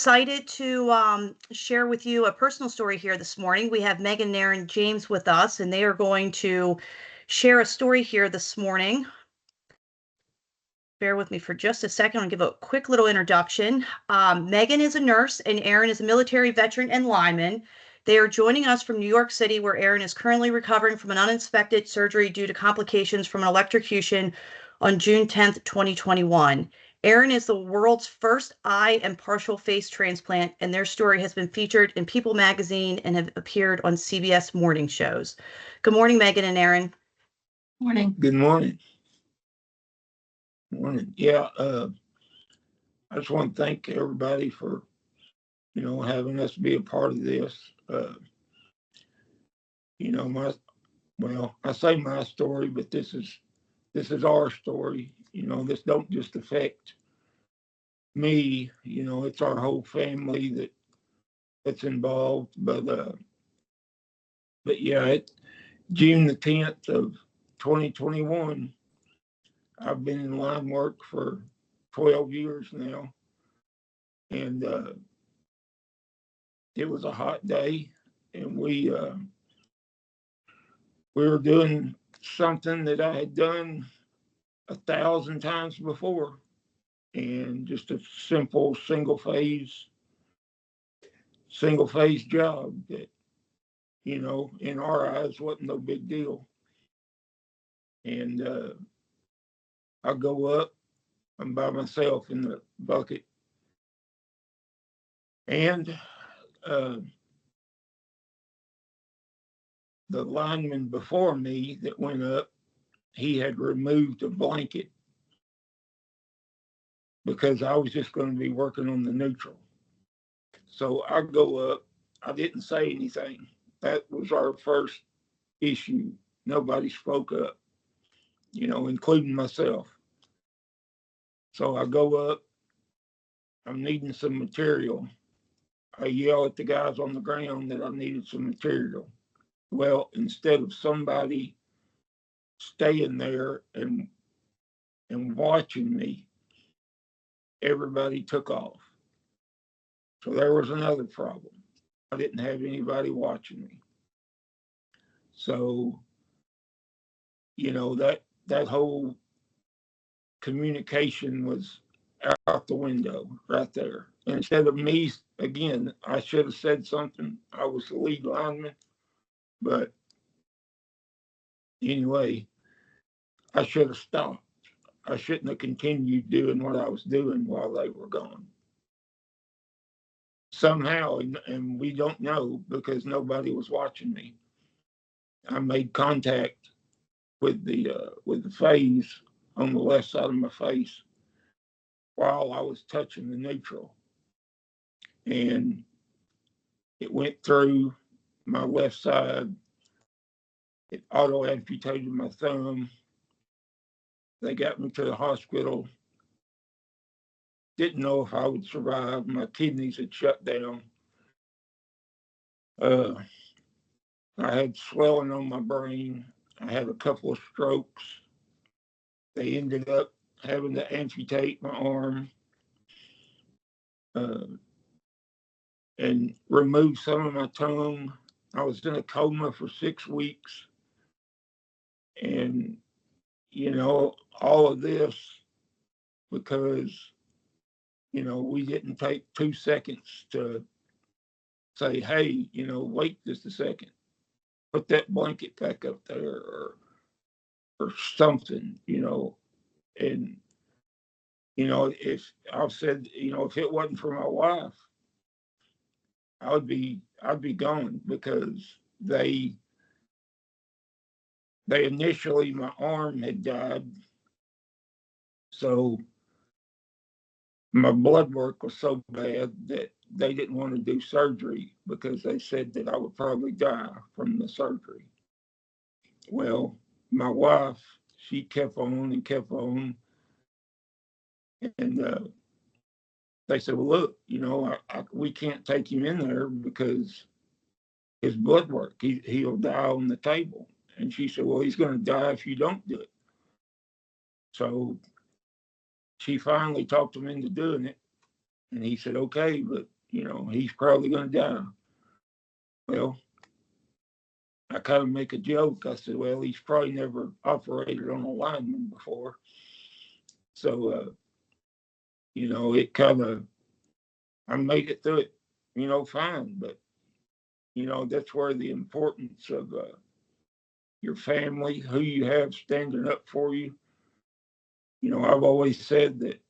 excited to share with you a personal story here this morning. We have Meagan, and James with us, and they are going to share a story here this morning. Bear with me for just a second. I'll give a quick little introduction. Meagan is a nurse, and Aaron is a military veteran and lineman. They are joining us from New York City, where Aaron is currently recovering from an unexpected surgery due to complications from an electrocution on June 10th, 2021. Aaron is the world's first eye and partial face transplant, and their story has been featured in People magazine and have appeared on CBS morning shows. Good morning, Meagan and Aaron. Morning. Good morning. Morning. Yeah, I just want to thank everybody for, having us be a part of this. I say my story, but this is our story. This don't just affect me. It's our whole family that's involved. But yeah, June the 10th of 2021. I've been in line work for 12 years now, and it was a hot day, and we were doing something that I had done 1,000 times before, and just a simple single phase job that, in our eyes wasn't no big deal. And I go up, I'm by myself in the bucket, and the lineman before me that went up, he had removed a blanket because I was just going to be working on the neutral. So I go up. I didn't say anything. That was our first issue. Nobody spoke up, including myself. So I go up. I'm needing some material. I yell at the guys on the ground that I needed some material. Well, instead of somebody staying there and watching me, everybody took off. So there was another problem. I didn't have anybody watching me. So, that whole communication was out the window right there. And instead of me, again, I should have said something. I was the lead lineman. But anyway, I should have stopped. I shouldn't have continued doing what I was doing while they were gone. Somehow, and we don't know because nobody was watching me, I made contact with the phase on the left side of my face while I was touching the neutral, and it went through my left side. It auto amputated my thumb. They got me to the hospital. Didn't know if I would survive. My kidneys had shut down. I had swelling on my brain. I had a couple of strokes. They ended up having to amputate my arm and remove some of my tongue. I was in a coma for 6 weeks. And, all of this because, we didn't take 2 seconds to say, hey, wait just a second. Put that blanket back up there or something, and if I've said, if it wasn't for my wife, I'd be gone because they initially, my arm had died, so my blood work was so bad that they didn't want to do surgery because they said that I would probably die from the surgery. Well, my wife, she kept on and kept on. And they said, well, look, we can't take him in there because his blood work, he'll die on the table. And she said, well, he's going to die if you don't do it. So she finally talked him into doing it. And he said, okay, but, he's probably going to die. Well, I kind of make a joke. I said, well, he's probably never operated on a lineman before. So, it kind of, I made it through it, fine. But, that's where the importance of your family, who you have standing up for you. I've always said that,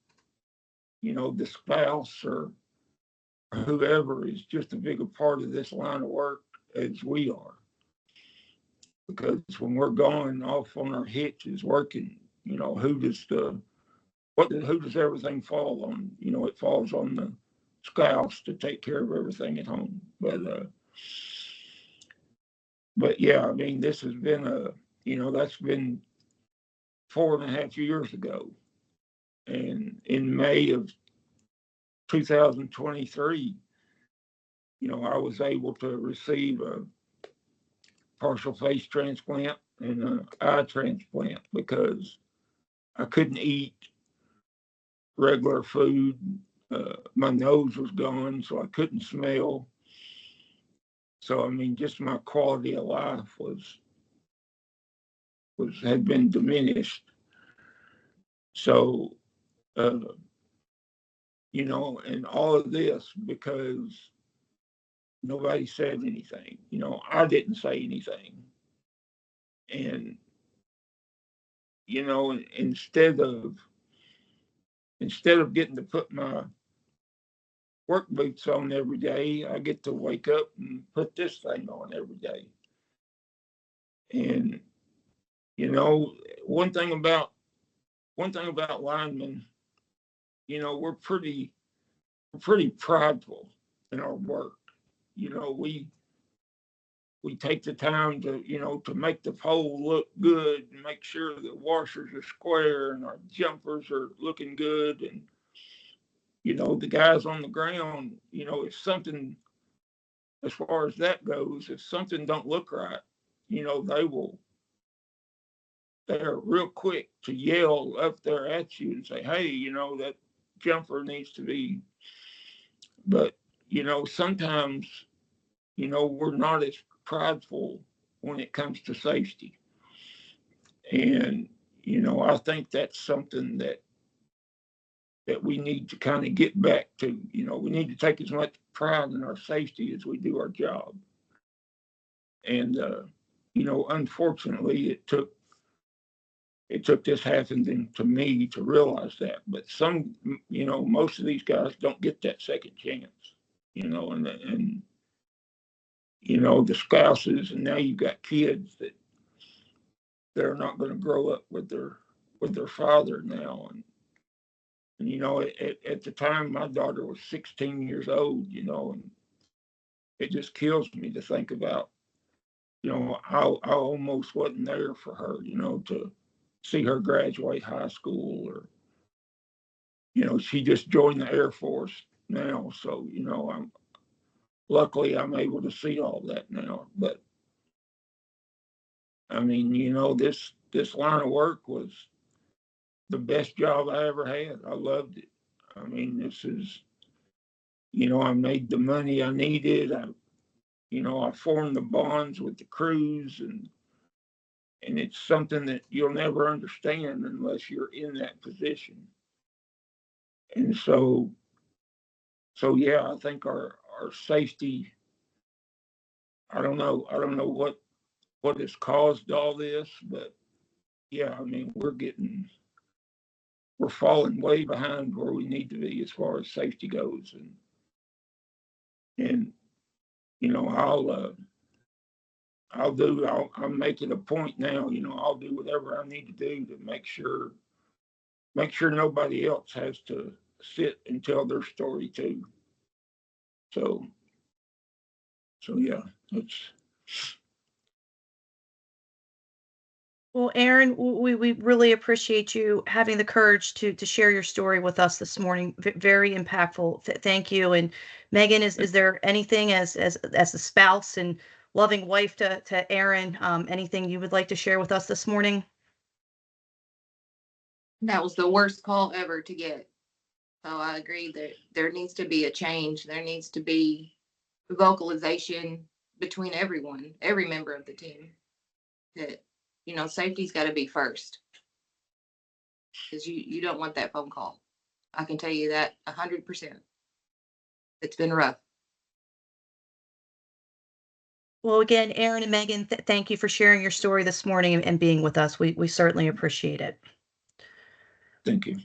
the spouse or whoever is just as big a part of this line of work as we are. Because when we're going off on our hitches working, who does everything fall on? It falls on the spouse to take care of everything at home. But yeah, I mean, this has been that's been 4.5 years ago. And in May of 2023, I was able to receive a partial face transplant and an eye transplant because I couldn't eat regular food. My nose was gone, so I couldn't smell. So I mean, just my quality of life had been diminished. So and all of this because nobody said anything. I didn't say anything, and instead of getting to put my work boots on every day, I get to wake up and put this thing on every day. And you know, one thing about linemen, we're pretty prideful in our work. We take the time to make the pole look good and make sure the washers are square and our jumpers are looking good. And the guys on the ground, if something, as far as that goes, if something don't look right, they're real quick to yell up there at you and say, hey, that jumper needs to be. But sometimes we're not as prideful when it comes to safety. And I think that's something that we need to kind of get back to. We need to take as much pride in our safety as we do our job. And unfortunately, it took this happening to me to realize that. But most of these guys don't get that second chance. And the spouses, and now you've got kids that they're not going to grow up with their father now. And at the time, my daughter was 16 years old. And it just kills me to think about, I almost wasn't there for her, to see her graduate high school, or she just joined the Air Force now. So I'm able to see all that now. But I mean, this line of work was the best job I ever had. I loved it. I mean, this is, I made the money I needed. I formed the bonds with the crews, and it's something that you'll never understand unless you're in that position. And so yeah, I think our safety. I don't know what has caused all this, but yeah, I mean, we're falling way behind where we need to be as far as safety goes. And I'm making a point now. I'll do whatever I need to do to make sure nobody else has to sit and tell their story too. So yeah, that's. Well, Aaron, we really appreciate you having the courage to share your story with us this morning. Very impactful. Thank you. And Meagan, is there anything as a spouse and loving wife to Aaron, anything you would like to share with us this morning? That was the worst call ever to get. Oh, I agree that there needs to be a change. There needs to be vocalization between everyone, every member of the team. That safety's got to be first because you don't want that phone call. I can tell you that 100%. It's been rough. Well, again, Aaron and Megan, thank you for sharing your story this morning and being with us. We certainly appreciate it. Thank you.